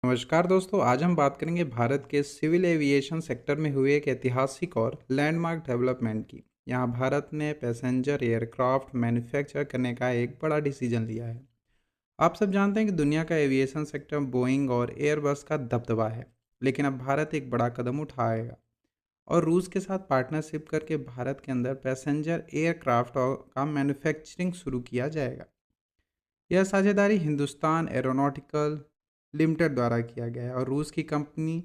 नमस्कार दोस्तों, आज हम बात करेंगे भारत के सिविल एविएशन सेक्टर में हुए एक ऐतिहासिक और लैंडमार्क डेवलपमेंट की। यहाँ भारत ने पैसेंजर एयरक्राफ्ट मैन्युफैक्चर करने का एक बड़ा डिसीजन लिया है। आप सब जानते हैं कि दुनिया का एविएशन सेक्टर बोइंग और एयरबस का दबदबा है, लेकिन अब भारत एक बड़ा कदम उठाएगा और रूस के साथ पार्टनरशिप करके भारत के अंदर पैसेंजर एयरक्राफ्ट का मैन्युफैक्चरिंग शुरू किया जाएगा। यह साझेदारी हिंदुस्तान एरोनॉटिकल लिमिटेड द्वारा किया गया है और रूस की कंपनी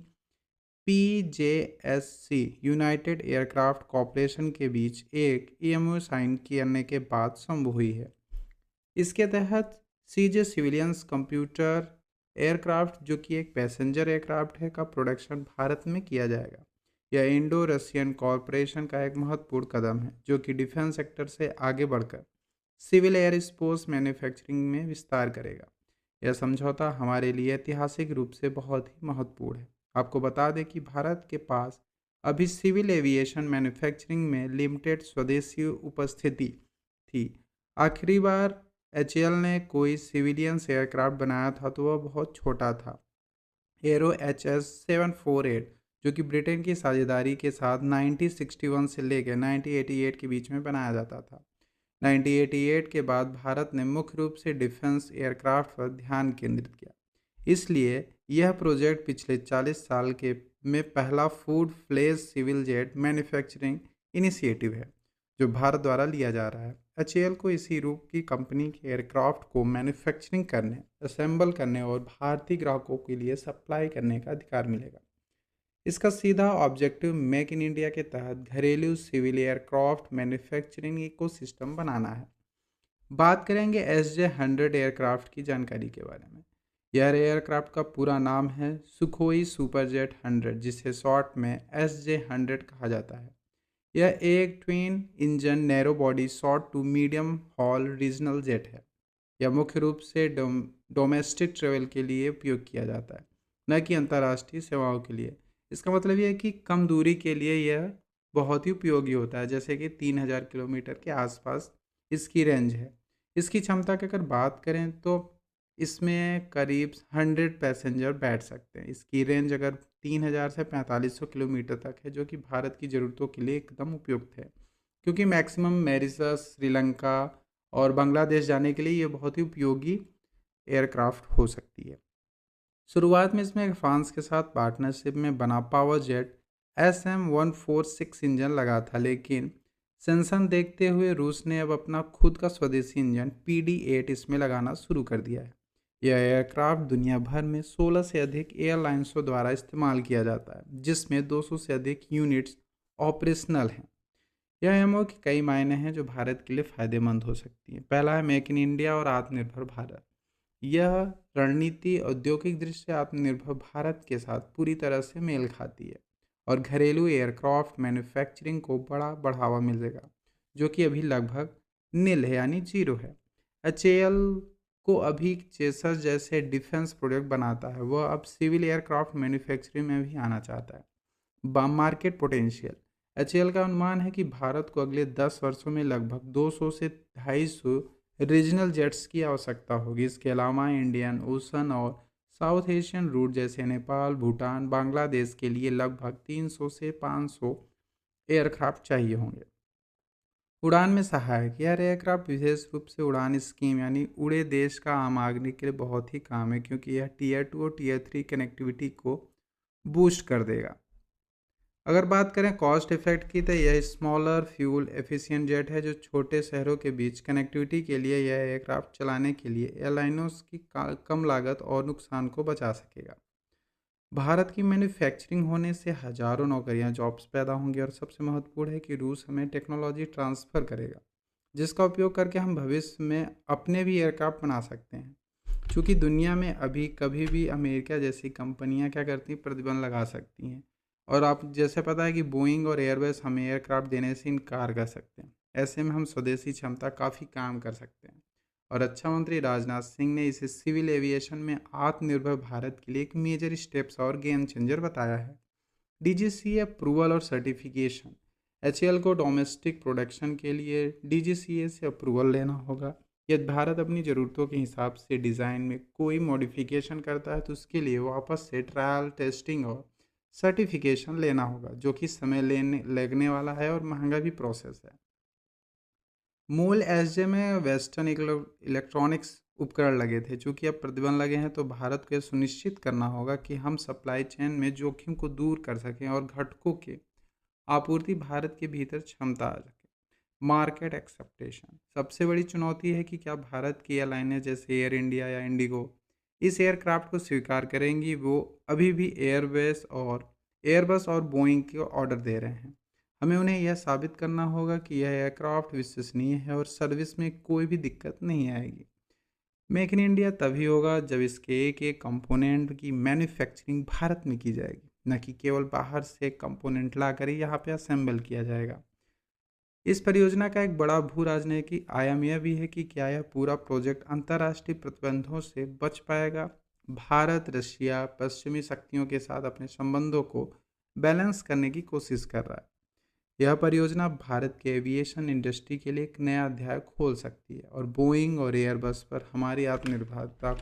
पीजेएससी यूनाइटेड एयरक्राफ्ट कॉरपोरेशन के बीच एक ईएमओ साइन करने के बाद संभव हुई है। इसके तहत सीजे सिविलियंस कंप्यूटर एयरक्राफ्ट, जो कि एक पैसेंजर एयरक्राफ्ट है, का प्रोडक्शन भारत में किया जाएगा। यह इंडो रशियन कॉरपोरेशन का एक महत्वपूर्ण कदम है, जो कि डिफेंस सेक्टर से आगे बढ़कर सिविल एयर स्पोर्स मैन्युफैक्चरिंग में विस्तार करेगा। यह समझौता हमारे लिए ऐतिहासिक रूप से बहुत ही महत्वपूर्ण है। आपको बता दें कि भारत के पास अभी सिविल एविएशन मैन्युफैक्चरिंग में लिमिटेड स्वदेशी उपस्थिति थी। आखिरी बार एचएएल ने कोई सिविलियंस एयरक्राफ्ट बनाया था तो वह बहुत छोटा था, एरो HS-748, जो कि ब्रिटेन की साझेदारी के साथ 1961 से लेकर 1988 के बीच में बनाया जाता था। 1988 के बाद भारत ने मुख्य रूप से डिफेंस एयरक्राफ्ट पर ध्यान केंद्रित किया। इसलिए यह प्रोजेक्ट पिछले 40 साल के में पहला full fledged civil jet manufacturing initiative है जो भारत द्वारा लिया जा रहा है। एचएएल को इसी रूप की कंपनी के एयरक्राफ्ट को मैन्युफैक्चरिंग करने, असेंबल करने और भारतीय ग्राहकों के लिए सप्लाई करने का अधिकार मिलेगा। इसका सीधा ऑब्जेक्टिव मेक इन इंडिया के तहत घरेलू सिविल एयरक्राफ्ट मैन्युफैक्चरिंग इकोसिस्टम बनाना है। बात करेंगे SJ-100 एयरक्राफ्ट की जानकारी के बारे में। यह एयरक्राफ्ट का पूरा नाम है सुखोई सुपरजेट 100, जिसे शॉर्ट में SJ-100 कहा जाता है। यह एक twin engine narrow body short to medium haul regional jet है। यह मुख्य रूप से डोमेस्टिक ट्रेवल के लिए उपयोग किया जाता है, न कि अंतर्राष्ट्रीय सेवाओं के लिए। इसका मतलब यह है कि कम दूरी के लिए यह बहुत ही उपयोगी होता है, जैसे कि 3000 किलोमीटर के आसपास इसकी रेंज है। इसकी क्षमता की अगर बात करें तो इसमें करीब 100 पैसेंजर बैठ सकते हैं। इसकी रेंज अगर 3000 से 4500 किलोमीटर तक है, जो कि भारत की ज़रूरतों के लिए एकदम उपयुक्त है, क्योंकि मैक्सिमम मॉरिशस, श्रीलंका और बांग्लादेश जाने के लिए ये बहुत ही उपयोगी एयरक्राफ्ट हो सकती है। शुरुआत में इसमें फ्रांस के साथ पार्टनरशिप में बना पावर जेट SM-146 इंजन लगा था, लेकिन सेंसन देखते हुए रूस ने अब अपना खुद का स्वदेशी इंजन PD-8 इसमें लगाना शुरू कर दिया है। यह एयरक्राफ्ट दुनिया भर में 16 से अधिक एयरलाइंसों द्वारा इस्तेमाल किया जाता है, जिसमें 200 से अधिक यूनिट्स ऑपरेशनल हैं। यह एमओ के कई मायने हैं जो भारत के लिए फ़ायदेमंद हो सकती हैं। पहला है मेक इन इंडिया और आत्मनिर्भर भारत। यह रणनीति औद्योगिक दृष्टि से आत्मनिर्भर भारत के साथ पूरी तरह से मेल खाती है और घरेलू एयरक्राफ्ट मैन्युफैक्चरिंग को बड़ा बढ़ावा मिलेगा, जो कि अभी लगभग नील है, यानी जीरो है। एचएएल को अभी चेसर जैसे डिफेंस प्रोडक्ट बनाता है, वह अब सिविल एयरक्राफ्ट मैन्युफैक्चरिंग में भी आना चाहता है। Market potential. एचएएल का अनुमान है कि भारत को अगले 10 वर्षों में लगभग 200 से 250 रीजनल जेट्स की आवश्यकता होगी। इसके अलावा इंडियन ओशन और साउथ एशियन रूट जैसे नेपाल, भूटान, बांग्लादेश के लिए लगभग 300 से 500 एयरक्राफ्ट चाहिए होंगे। उड़ान में सहायक। यह एयरक्राफ्ट विशेष रूप से उड़ान स्कीम यानी उड़े देश का आम आदमी के लिए बहुत ही काम है, क्योंकि यह Tier 2 और Tier 3 कनेक्टिविटी को बूस्ट कर देगा। अगर बात करें कॉस्ट इफेक्ट की, तो यह स्मॉलर फ्यूल एफिशिएंट जेट है जो छोटे शहरों के बीच कनेक्टिविटी के लिए यह एयरक्राफ्ट चलाने के लिए एयरलाइनों की कम लागत और नुकसान को बचा सकेगा। भारत की मैन्युफैक्चरिंग होने से हजारों नौकरियां, जॉब्स पैदा होंगी और सबसे महत्वपूर्ण है कि रूस हमें टेक्नोलॉजी ट्रांसफ़र करेगा, जिसका उपयोग करके हम भविष्य में अपने भी एयरक्राफ्ट बना सकते हैं। चूँकि दुनिया में अभी कभी भी अमेरिका जैसी कंपनियां क्या करती हैं, प्रतिबंध लगा सकती हैं, और आप जैसे पता है कि बोइंग और एयरबस हमें एयरक्राफ्ट देने से इनकार कर सकते हैं। ऐसे में हम स्वदेशी क्षमता काफ़ी काम कर सकते हैं। और रक्षा मंत्री राजनाथ सिंह ने इसे सिविल एविएशन में आत्मनिर्भर भारत के लिए एक मेजर स्टेप्स और गेम चेंजर बताया है। डीजीसीए अप्रूवल और सर्टिफिकेशन। एचएएल को डोमेस्टिक प्रोडक्शन के लिए डीजीसीए से अप्रूवल लेना होगा। यदि भारत अपनी ज़रूरतों के हिसाब से डिज़ाइन में कोई मॉडिफिकेशन करता है तो उसके लिए वापस से ट्रायल टेस्टिंग और सर्टिफिकेशन लेना होगा, जो कि समय लेने लगने वाला है और महंगा भी प्रोसेस है। मूल एसजे में वेस्टर्न इलेक्ट्रॉनिक्स उपकरण लगे थे। चूंकि अब प्रतिबंध लगे हैं तो भारत को यह सुनिश्चित करना होगा कि हम सप्लाई चेन में जोखिम को दूर कर सकें और घटकों के आपूर्ति भारत के भीतर क्षमता आ सके। मार्केट एक्सेप्टेशन सबसे बड़ी चुनौती है कि क्या भारत की एयरलाइनें जैसे एयर इंडिया या इंडिगो इस एयरक्राफ्ट को स्वीकार करेंगी। वो अभी भी एयरबस और बोइंग के ऑर्डर दे रहे हैं। हमें उन्हें यह साबित करना होगा कि यह एयरक्राफ्ट विश्वसनीय है और सर्विस में कोई भी दिक्कत नहीं आएगी। मेक इन इंडिया तभी होगा जब इसके एक एक कंपोनेंट की मैन्युफैक्चरिंग भारत में की जाएगी, न कि केवल बाहर से कंपोनेंट लाकर ही यहाँ पे असेंबल किया जाएगा। इस परियोजना का एक बड़ा भू राजनीतिक आयाम यह भी है कि क्या यह पूरा प्रोजेक्ट अंतर्राष्ट्रीय प्रतिबंधों से बच पाएगा। भारत रशिया पश्चिमी शक्तियों के साथ अपने संबंधों को बैलेंस करने की कोशिश कर रहा है। यह परियोजना भारत के एविएशन इंडस्ट्री के लिए एक नया अध्याय खोल सकती है और बोइंग और एयरबस पर हमारी आत्मनिर्भरता